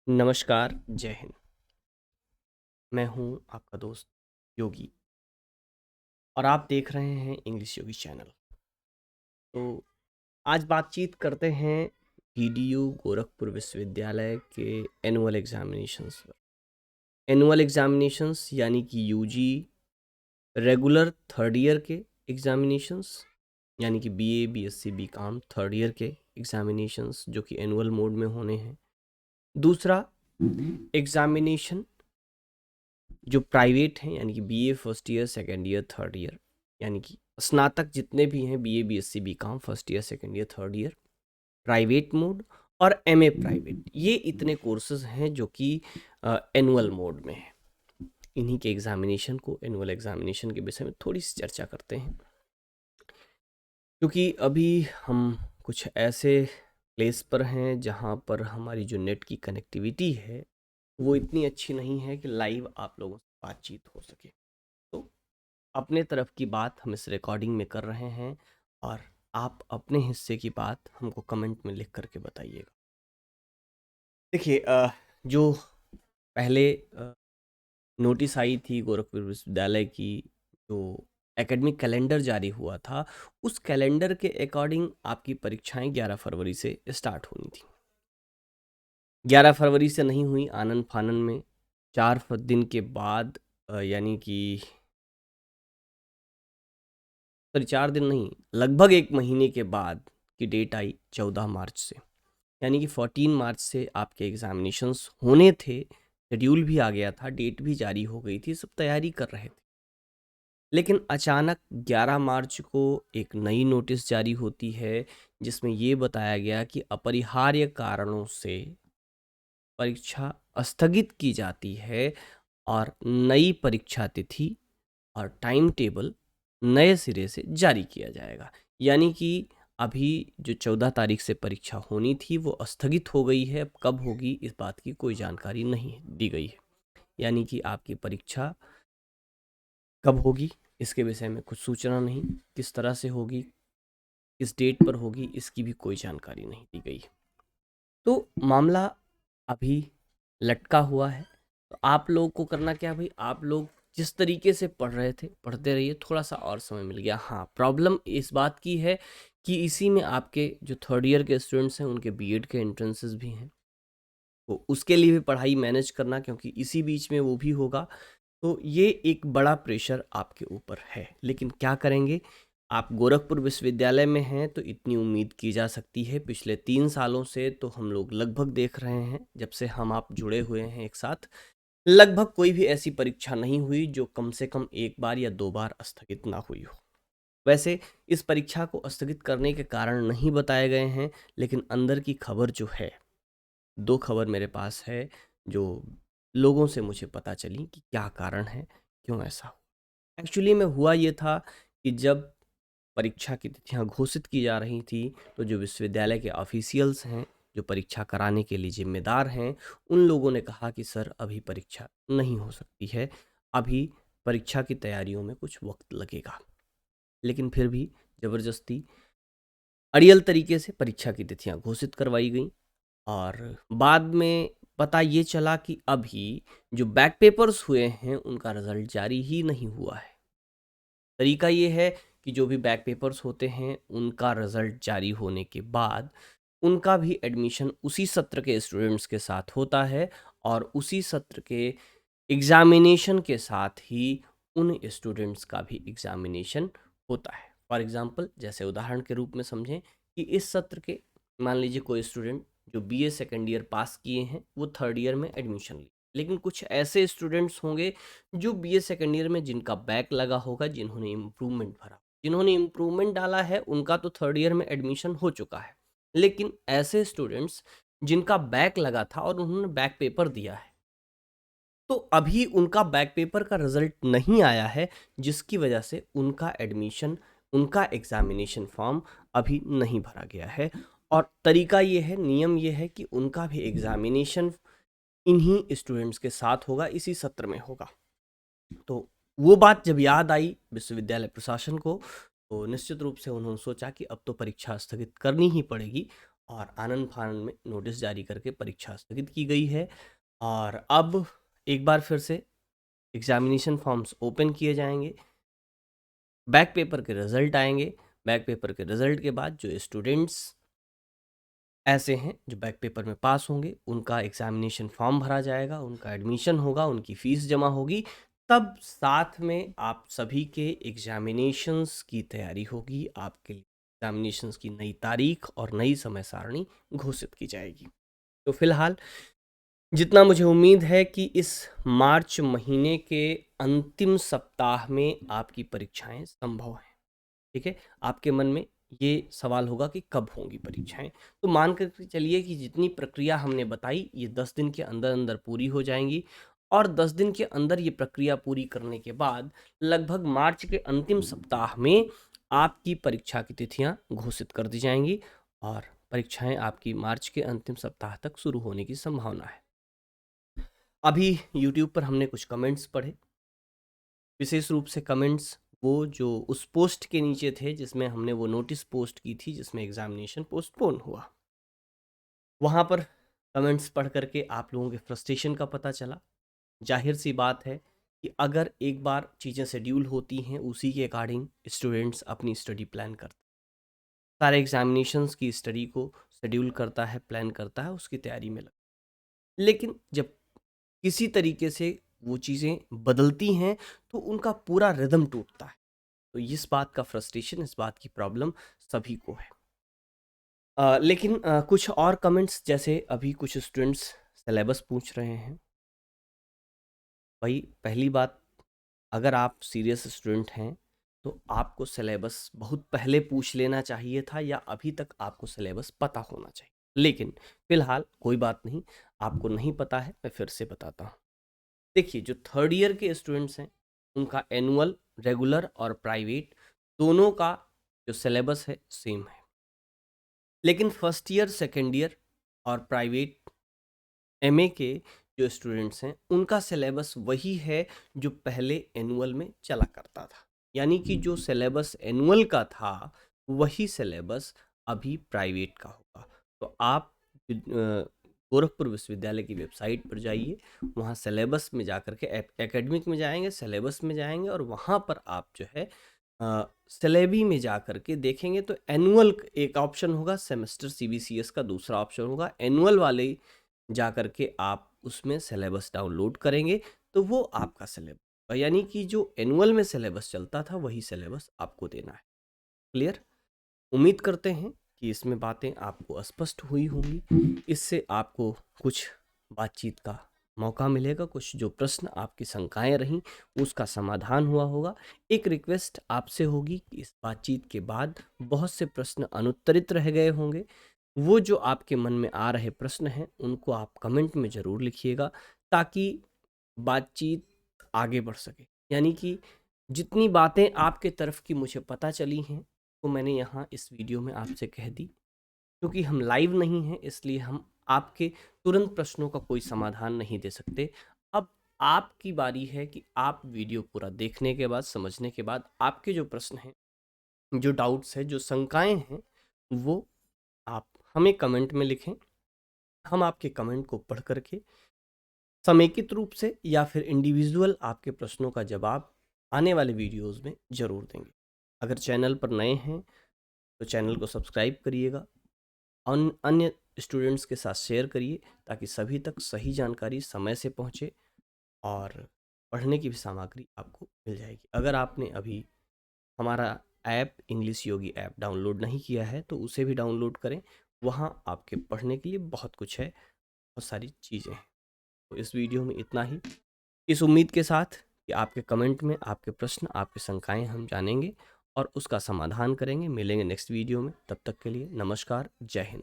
नमस्कार, जय हिंद। मैं हूँ आपका दोस्त योगी और आप देख रहे हैं इंग्लिश योगी चैनल। तो आज बातचीत करते हैं पीडीयू गोरखपुर विश्वविद्यालय के एनुअल एग्जामिनेशंस पर। एनुअल एग्जामिनेशंस यानी कि यूजी रेगुलर थर्ड ईयर के एग्जामिनेशंस यानी कि BA, BSc, BCom third year के एग्जामिनेशंस जो कि एनुअल मोड में होने हैं। दूसरा एग्जामिनेशन जो प्राइवेट हैं यानी कि BA first year, second year, third year, यानी कि स्नातक जितने भी हैं BA, BSc, BCom first year, second year, third year, private mode और एमए प्राइवेट, ये इतने कोर्सेज हैं जो कि एनुअल मोड में है। इन्हीं के एग्जामिनेशन को, एनुअल एग्जामिनेशन के विषय में थोड़ी सी चर्चा करते हैं, क्योंकि अभी हम कुछ ऐसे प्लेस पर हैं जहाँ पर हमारी जो नेट की कनेक्टिविटी है वो इतनी अच्छी नहीं है कि लाइव आप लोगों से बातचीत हो सके। तो अपने तरफ की बात हम इस रिकॉर्डिंग में कर रहे हैं और आप अपने हिस्से की बात हमको कमेंट में लिख करके बताइएगा। देखिए, जो पहले नोटिस आई थी गोरखपुर विश्वविद्यालय की, जो एकेडमिक कैलेंडर जारी हुआ था, उस कैलेंडर के अकॉर्डिंग आपकी परीक्षाएं 11 फरवरी से स्टार्ट होनी थी। 11 फरवरी से नहीं हुई, आनन फानन में 4 दिन के बाद, यानी कि सॉरी 4 दिन नहीं, लगभग 1 महीने के बाद की डेट आई 14 मार्च से, यानी कि 14 मार्च से आपके एग्जामिनेशंस होने थे। शेड्यूल भी आ गया था, डेट भी जारी हो गई थी, सब तैयारी कर रहे थे। लेकिन अचानक 11 मार्च को एक नई नोटिस जारी होती है जिसमें ये बताया गया कि अपरिहार्य कारणों से परीक्षा स्थगित की जाती है और नई परीक्षा तिथि और टाइम टेबल नए सिरे से जारी किया जाएगा। यानी कि अभी जो 14 तारीख से परीक्षा होनी थी वो स्थगित हो गई है। अब कब होगी इस बात की कोई जानकारी नहीं दी गई है, यानी कि आपकी परीक्षा कब होगी इसके विषय में कुछ सूचना नहीं, किस तरह से होगी, किस डेट पर होगी, इसकी भी कोई जानकारी नहीं दी गई है। तो मामला अभी लटका हुआ है। तो आप लोग को करना क्या भाई, आप लोग जिस तरीके से पढ़ रहे थे पढ़ते रहिए, थोड़ा सा और समय मिल गया। हाँ, प्रॉब्लम इस बात की है कि इसी में आपके जो थर्ड ईयर के स्टूडेंट्स हैं उनके बीएड के एंट्रेंसेस भी हैं, तो उसके लिए भी पढ़ाई मैनेज करना, क्योंकि इसी बीच में वो भी होगा। तो ये एक बड़ा प्रेशर आपके ऊपर है, लेकिन क्या करेंगे। आप गोरखपुर विश्वविद्यालय में हैं तो इतनी उम्मीद की जा सकती है, पिछले 3 सालों से तो हम लोग लगभग देख रहे हैं, जब से हम आप जुड़े हुए हैं एक साथ, लगभग कोई भी ऐसी परीक्षा नहीं हुई जो कम से कम एक बार या 2 बार स्थगित ना हुई हो। वैसे इस परीक्षा को स्थगित करने के कारण नहीं बताए गए हैं, लेकिन अंदर की खबर जो है, 2 खबर मेरे पास है जो लोगों से मुझे पता चली कि क्या कारण है, क्यों ऐसा हो। एक्चुअली में हुआ ये था कि जब परीक्षा की तिथियां घोषित की जा रही थी, तो जो विश्वविद्यालय के ऑफिशियल्स हैं, जो परीक्षा कराने के लिए जिम्मेदार हैं, उन लोगों ने कहा कि सर अभी परीक्षा नहीं हो सकती है, अभी परीक्षा की तैयारियों में कुछ वक्त लगेगा। लेकिन फिर भी ज़बरदस्ती अड़ियल तरीके से परीक्षा की तिथियां घोषित करवाई गई और बाद में पता ये चला कि अभी जो बैक पेपर्स हुए हैं उनका रिजल्ट जारी ही नहीं हुआ है। तरीका ये है कि जो भी बैक पेपर्स होते हैं उनका रिजल्ट जारी होने के बाद उनका भी एडमिशन उसी सत्र के स्टूडेंट्स के साथ होता है और उसी सत्र के एग्जामिनेशन के साथ ही उन स्टूडेंट्स का भी एग्जामिनेशन होता है। फॉर एग्जांपल, जैसे उदाहरण के रूप में समझें कि इस सत्र के, मान लीजिए कोई स्टूडेंट जो बीए सेकेंड ईयर पास किए हैं वो थर्ड ईयर में एडमिशन लिए, लेकिन कुछ ऐसे स्टूडेंट्स होंगे जो बीए सेकेंड ईयर में जिनका बैक लगा होगा, जिन्होंने इम्प्रूवमेंट भरा, जिन्होंने इम्प्रूवमेंट डाला है, उनका तो थर्ड ईयर में एडमिशन हो चुका है। लेकिन ऐसे स्टूडेंट्स जिनका बैक लगा था और उन्होंने बैक पेपर दिया है, तो अभी उनका बैक पेपर का रिजल्ट नहीं आया है, जिसकी वजह से उनका एडमिशन, उनका एग्जामिनेशन फॉर्म अभी नहीं भरा गया है। और तरीका ये है, नियम ये है कि उनका भी एग्जामिनेशन इन्हीं स्टूडेंट्स के साथ होगा, इसी सत्र में होगा। तो वो बात जब याद आई विश्वविद्यालय प्रशासन को, तो निश्चित रूप से उन्होंने सोचा कि अब तो परीक्षा स्थगित करनी ही पड़ेगी और आनन-फानन में नोटिस जारी करके परीक्षा स्थगित की गई है। और अब एक बार फिर से एग्ज़ामिनेशन फॉर्म्स ओपन किए जाएँगे, बैक पेपर के रिज़ल्ट आएँगे, बैक पेपर के रिज़ल्ट के बाद जो स्टूडेंट्स ऐसे हैं जो बैक पेपर में पास होंगे, उनका एग्ज़ामिनेशन फॉर्म भरा जाएगा, उनका एडमिशन होगा, उनकी फ़ीस जमा होगी, तब साथ में आप सभी के एग्ज़ामिनेशंस की तैयारी होगी, आपके लिए एग्ज़ामिनेशंस की नई तारीख और नई समय सारणी घोषित की जाएगी। तो फिलहाल जितना मुझे उम्मीद है कि इस मार्च महीने के अंतिम सप्ताह में आपकी परीक्षाएँ संभव हैं, ठीक है? आपके मन में ये सवाल होगा कि कब होंगी परीक्षाएँ? तो मान कर के चलिए कि जितनी प्रक्रिया हमने बताई ये 10 दिन के अंदर-अंदर पूरी हो जाएँगी और 10 दिन के अंदर ये प्रक्रिया पूरी करने के बाद लगभग मार्च के अंतिम सप्ताह में आपकी परीक्षा की तिथियाँ घोषित कर दी जाएँगी और परीक्षाएँ आपकी मार्च के अंतिम सप्ताह तक शुरू होने की संभावना है। अभी यूट्यूब पर हमने कुछ कमेंट्स पढ़े, विशेष रूप से कमेंट्स वो जो उस पोस्ट के नीचे थे जिसमें हमने वो नोटिस पोस्ट की थी जिसमें एग्जामिनेशन पोस्टपोन हुआ। वहाँ पर कमेंट्स पढ़ करके आप लोगों के फ्रस्ट्रेशन का पता चला। जाहिर सी बात है कि अगर एक बार चीज़ें शेड्यूल होती हैं उसी के अकॉर्डिंग स्टूडेंट्स अपनी स्टडी प्लान करते हैं, सारे एग्जामिनेशंस की स्टडी को शेड्यूल करता है, प्लान करता है, उसकी तैयारी में लगा। लेकिन जब किसी तरीके से वो चीज़ें बदलती हैं तो उनका पूरा रिदम टूटता है। तो इस बात का फ्रस्ट्रेशन, इस बात की प्रॉब्लम सभी को है। लेकिन कुछ और कमेंट्स जैसे अभी कुछ स्टूडेंट्स सिलेबस पूछ रहे हैं। भाई पहली बात, अगर आप सीरियस स्टूडेंट हैं तो आपको सिलेबस बहुत पहले पूछ लेना चाहिए था या अभी तक आपको सिलेबस पता होना चाहिए। लेकिन फ़िलहाल कोई बात नहीं, आपको नहीं पता है, मैं फिर से बताता हूँ। देखिए जो थर्ड ईयर के स्टूडेंट्स हैं उनका एनुअल, रेगुलर और प्राइवेट दोनों का जो सिलेबस है सेम है। लेकिन फर्स्ट ईयर, सेकेंड ईयर और प्राइवेट एमए के जो स्टूडेंट्स हैं उनका सिलेबस वही है जो पहले एनुअल में चला करता था। यानी कि जो सिलेबस एनुअल का था वही सिलेबस अभी प्राइवेट का होगा। तो आप गोरखपुर विश्वविद्यालय की वेबसाइट पर जाइए, वहाँ सिलेबस में जा कर के एकेडमिक में जाएंगे, सिलेबस में जाएंगे और वहाँ पर आप जो है सिलेबी में जा कर के देखेंगे तो एनुअल एक ऑप्शन होगा, सेमेस्टर सीबीसीएस का दूसरा ऑप्शन होगा। एनुअल वाले जा कर के आप उसमें सिलेबस डाउनलोड करेंगे तो वो आपका सिलेबस, यानी कि जो एनुअल में सिलेबस चलता था वही सिलेबस आपको देना है। क्लियर? उम्मीद करते हैं कि इसमें बातें आपको स्पष्ट हुई होंगी, इससे आपको कुछ बातचीत का मौका मिलेगा, कुछ जो प्रश्न आपकी शंकाएं रहीं उसका समाधान हुआ होगा। एक रिक्वेस्ट आपसे होगी कि इस बातचीत के बाद बहुत से प्रश्न अनुत्तरित रह गए होंगे, वो जो आपके मन में आ रहे प्रश्न हैं उनको आप कमेंट में ज़रूर लिखिएगा ताकि बातचीत आगे बढ़ सके। यानी कि जितनी बातें आपके तरफ की मुझे पता चली हैं तो मैंने यहाँ इस वीडियो में आपसे कह दी। क्योंकि हम लाइव नहीं हैं इसलिए हम आपके तुरंत प्रश्नों का कोई समाधान नहीं दे सकते। अब आपकी बारी है कि आप वीडियो पूरा देखने के बाद, समझने के बाद आपके जो प्रश्न हैं, जो डाउट्स हैं, जो शंकाएं हैं, वो आप हमें कमेंट में लिखें। हम आपके कमेंट को पढ़ करके समेकित रूप से या फिर इंडिविजुअल आपके प्रश्नों का जवाब आने वाले वीडियोस में ज़रूर देंगे। अगर चैनल पर नए हैं तो चैनल को सब्सक्राइब करिएगा, अन्य स्टूडेंट्स के साथ शेयर करिए ताकि सभी तक सही जानकारी समय से पहुंचे और पढ़ने की भी सामग्री आपको मिल जाएगी। अगर आपने अभी हमारा ऐप इंग्लिश योगी ऐप डाउनलोड नहीं किया है तो उसे भी डाउनलोड करें, वहाँ आपके पढ़ने के लिए बहुत कुछ है, बहुत सारी चीज़ें हैं। तो इस वीडियो में इतना ही, इस उम्मीद के साथ कि आपके कमेंट में आपके प्रश्न, आपकी शंकाएं हम जानेंगे और उसका समाधान करेंगे। मिलेंगे नेक्स्ट वीडियो में, तब तक के लिए नमस्कार, जय हिंद।